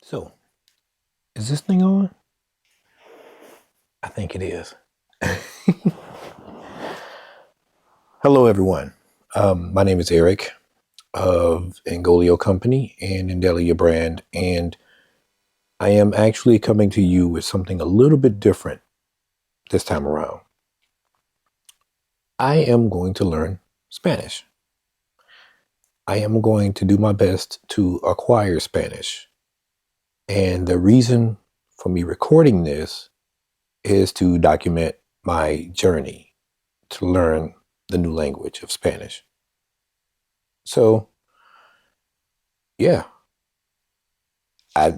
So, is this thing on? I think it is. Hello, everyone. My name is Eric of Angolio Company and Indelia Brand, and I am actually coming to you with something a little bit different this time around. I am going to learn Spanish. I am going to do my best to acquire Spanish. And the reason for me recording this is to document my journey to learn the new language of Spanish. So, yeah,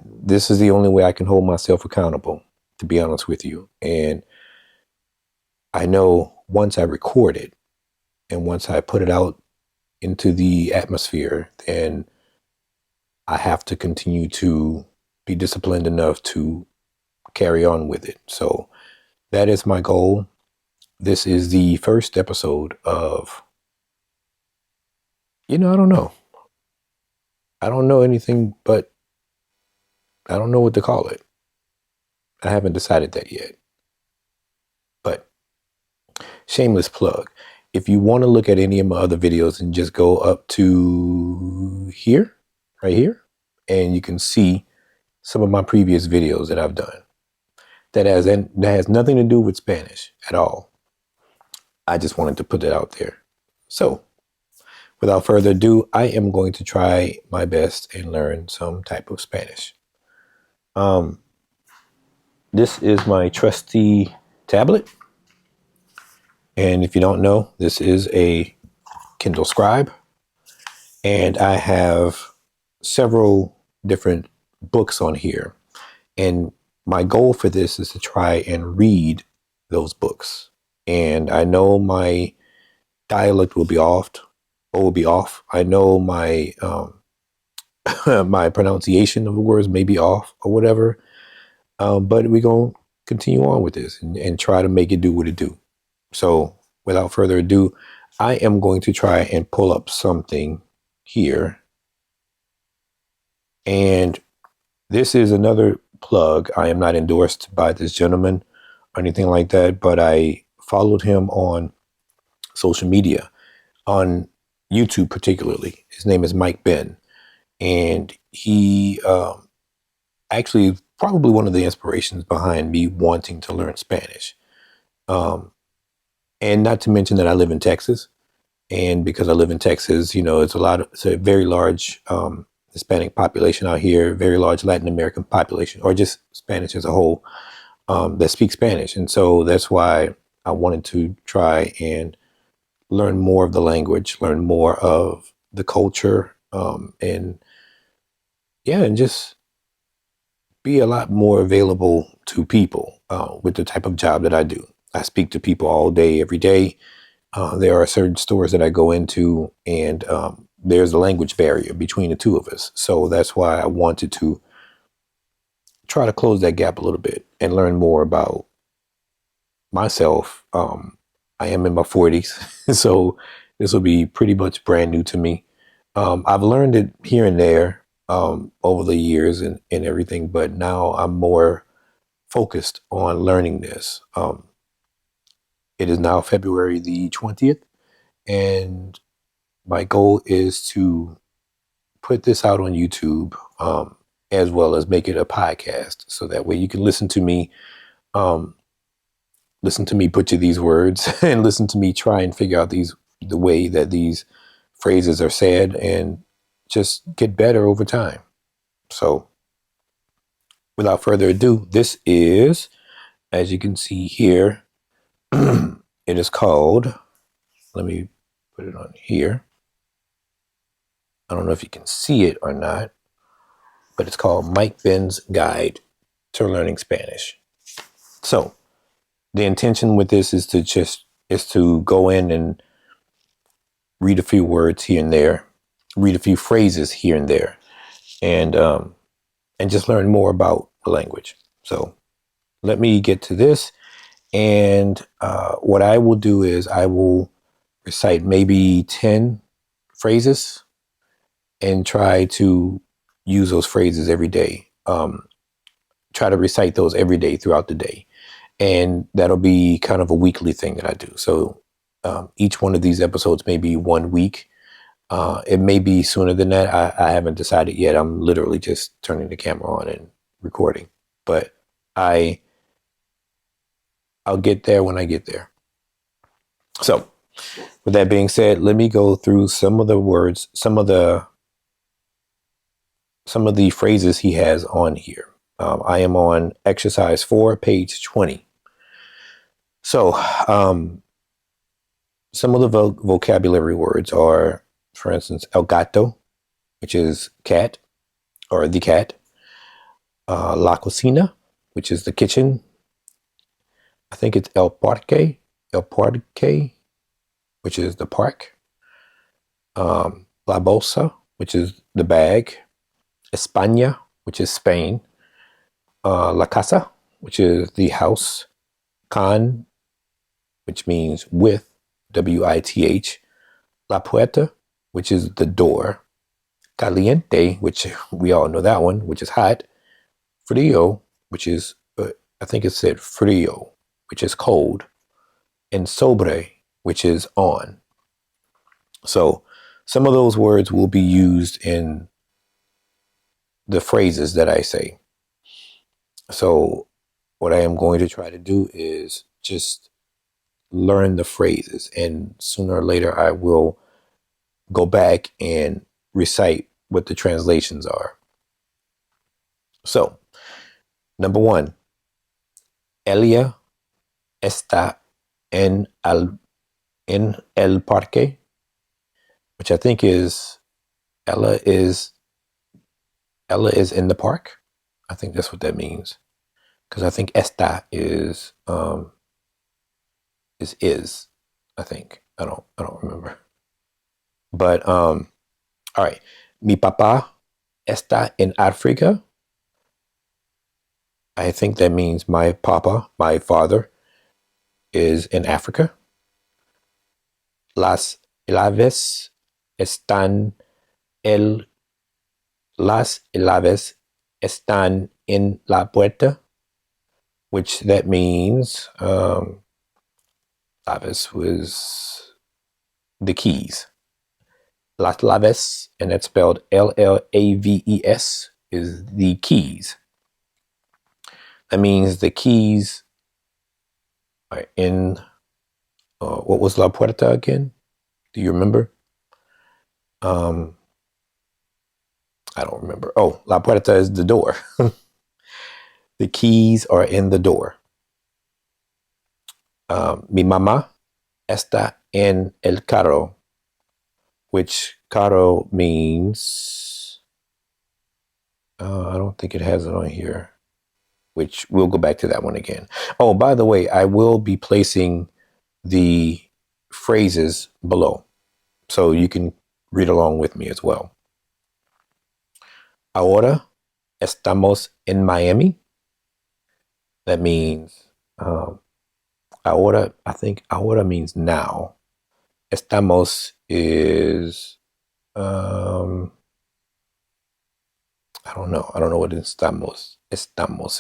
this is the only way I can hold myself accountable, to be honest with you. And I know once I record it and once I put it out into the atmosphere, then I have to continue to be disciplined enough to carry on with it. So that is my goal. This is the first episode of, I don't know. I don't know anything, but I don't know what to call it. I haven't decided that yet. But shameless plug. If you want to look at any of my other videos and just go up to here, right here, and you can see some of my previous videos that I've done. That has nothing to do with Spanish at all. I just wanted to put it out there. So, without further ado, I am going to try my best and learn some type of Spanish. This is my trusty tablet. And if you don't know, this is a Kindle Scribe. And I have several different books on here. And my goal for this is to try and read those books. And I know my dialect will be off. I know my my pronunciation of the words may be off or whatever. But we're going to continue on with this and try to make it do what it do. So without further ado, I am going to try and pull up something here. And this is another plug. I am not endorsed by this gentleman or anything like that, but I followed him on social media, on YouTube particularly. His name is Mike Ben. And he actually is probably one of the inspirations behind me wanting to learn Spanish. And not to mention that I live in Texas. And because I live in Texas, it's a very large Hispanic population out here, very large Latin American population, or just Spanish as a whole, that speak Spanish. And so that's why I wanted to try and learn more of the language, learn more of the culture, and just be a lot more available to people with the type of job that I do. I speak to people all day, every day. There are certain stores that I go into, and there's a language barrier between the two of us. So that's why I wanted to try to close that gap a little bit and learn more about myself. I am in my 40s, so this will be pretty much brand new to me. I've learned it here and there over the years and everything, but now I'm more focused on learning this. It is now February the 20th, and my goal is to put this out on YouTube, as well as make it a podcast, so that way you can listen to me butcher these words and listen to me try and figure out the way that these phrases are said and just get better over time. So without further ado, this is, as you can see here, it is called, let me put it on here. I don't know if you can see it or not, but it's called Mike Ben's Guide to Learning Spanish. So the intention with this is to go in and read a few words here and there, read a few phrases here and there, and just learn more about the language. So let me get to this. And what I will do is I will recite maybe 10 phrases and try to use those phrases every day try to recite those every day throughout the day. And that'll be kind of a weekly thing that I do. So each one of these episodes may be 1 week. It may be sooner than that. I haven't decided yet. I'm literally just turning the camera on and recording. But I'll get there when I get there. So with that being said, let me go through some of the words, some of the phrases he has on here. I am on exercise 4, page 20. So some of the vocabulary words are, for instance, el gato, which is cat or the cat. La cocina, which is the kitchen. I think it's el parque, which is the park. La bolsa, which is the bag. España, which is Spain. La casa, which is the house. Con, which means with, W-I-T-H. La puerta, which is the door. Caliente, which we all know that one, which is hot. Frío, which is, I think it said frío, which is cold. And sobre, which is on. So some of those words will be used in the phrases that I say. So what I am going to try to do is just learn the phrases, and sooner or later I will go back and recite what the translations are. So, number 1, Elia está en el parque, which I think is Ella is in the park. I think that's what that means, because I think esta is I think I don't remember. But all right, mi papá está en África. I think that means my father, is in Africa. Las llaves están en la puerta, which that means llaves was the keys. Las llaves, and that's spelled L-L-A-V-E-S, is the keys. That means the keys are in, what was la puerta again? Do you remember? I don't remember. Oh, la puerta is the door. The keys are in the door. Mi mamá está en el carro, which carro means, I don't think it has it on here, which we'll go back to that one again. Oh, by the way, I will be placing the phrases below, so you can read along with me as well. Ahora estamos en Miami. That means, ahora, I think ahora means now. Estamos is, I don't know. I don't know what estamos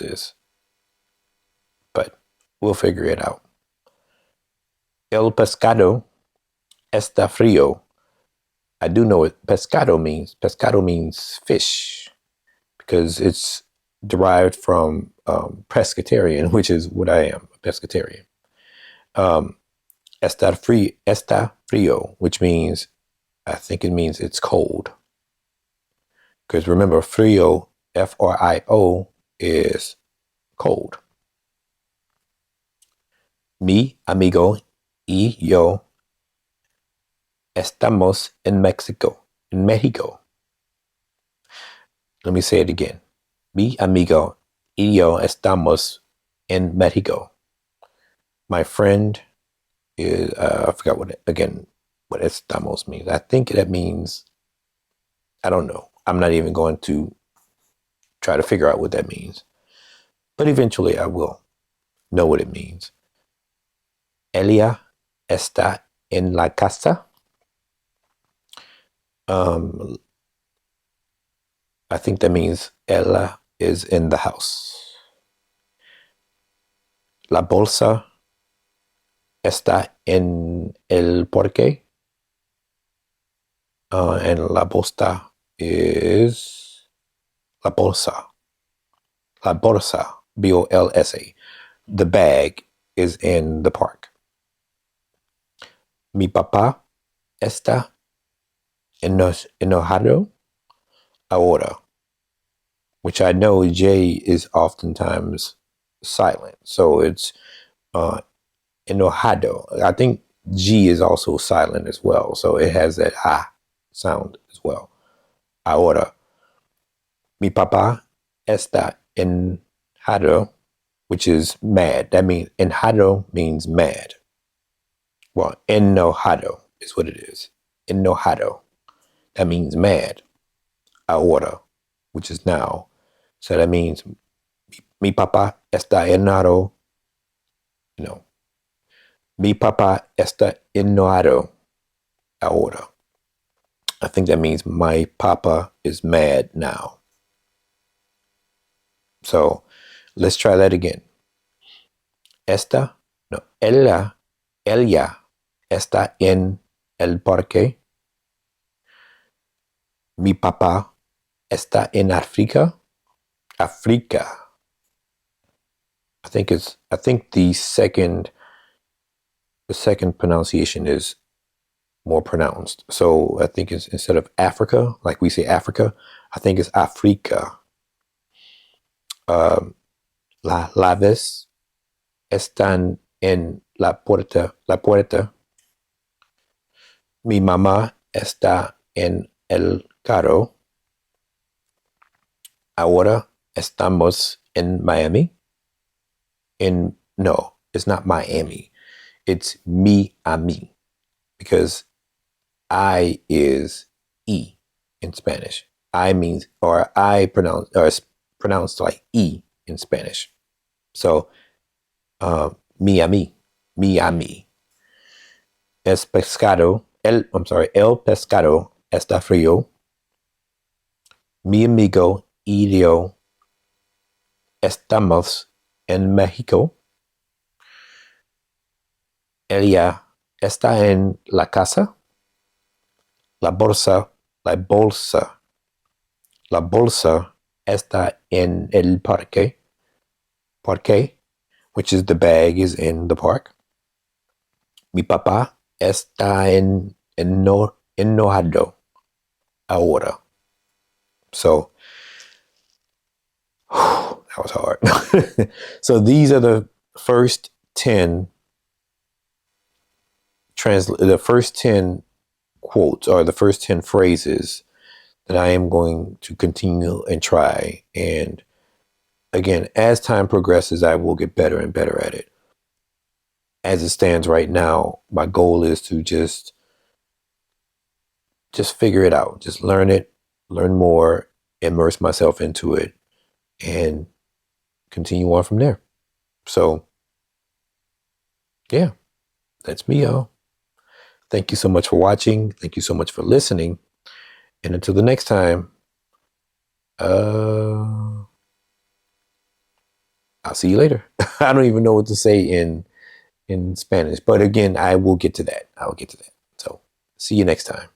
is, but we'll figure it out. El pescado está frío. I do know what pescado means. Pescado means fish, because it's derived from pescatarian, which is what I am, a pescatarian. Está frío, which means, I think it means it's cold. Because remember, frío, F-R-I-O, is cold. Mi amigo y yo estamos en Mexico. Let me say it again. Mi amigo y yo estamos en Mexico. My friend is, I forgot what estamos means. I think that means, I don't know. I'm not even going to try to figure out what that means. But eventually I will know what it means. Elia está en la casa. I think that means Ella is in the house. La bolsa está en el parque. And la bolsa is la bolsa. La bolsa, B-O-L-S-A. The bag is in the park. Mi papá está enojado ahora, which I know J is oftentimes silent. So it's enojado. I think G is also silent as well. So it has that ah sound as well. Ahora. Mi papá está enojado, which is mad. That means enojado means mad. Well, enojado is what it is. Enojado. That means mad. Ahora, which is now. So that means mi papá está enojado. No. Mi papá está enojado ahora. I think that means my papa is mad now. So let's try that again. Ella está en el parque. Mi papá está en África. Africa. I think the second pronunciation is more pronounced. So I think it's instead of Africa, like we say Africa, I think it's Africa. Las llaves están en la puerta. Mi mamá está en el carro. Ahora estamos en Miami. No, it's not Miami. It's Miami because I is E in Spanish. I means, or I pronounce, or it's pronounced like E in Spanish. So, Miami. El pescado está frío. Mi amigo y yo estamos en México. Ella está en la casa. La bolsa está en el parque. Parque, which is the bag, is in the park. Mi papá está enojado ahora. So, that was hard. So these are the first 10 quotes, or the first 10 phrases that I am going to continue and try. And again, as time progresses, I will get better and better at it. As it stands right now, my goal is to just figure it out, just learn it, learn more, immerse myself into it, and continue on from there. So, yeah, that's me, y'all. Thank you so much for watching. Thank you so much for listening. And until the next time, I'll see you later. I don't even know what to say in Spanish, but again, I will get to that. So see you next time.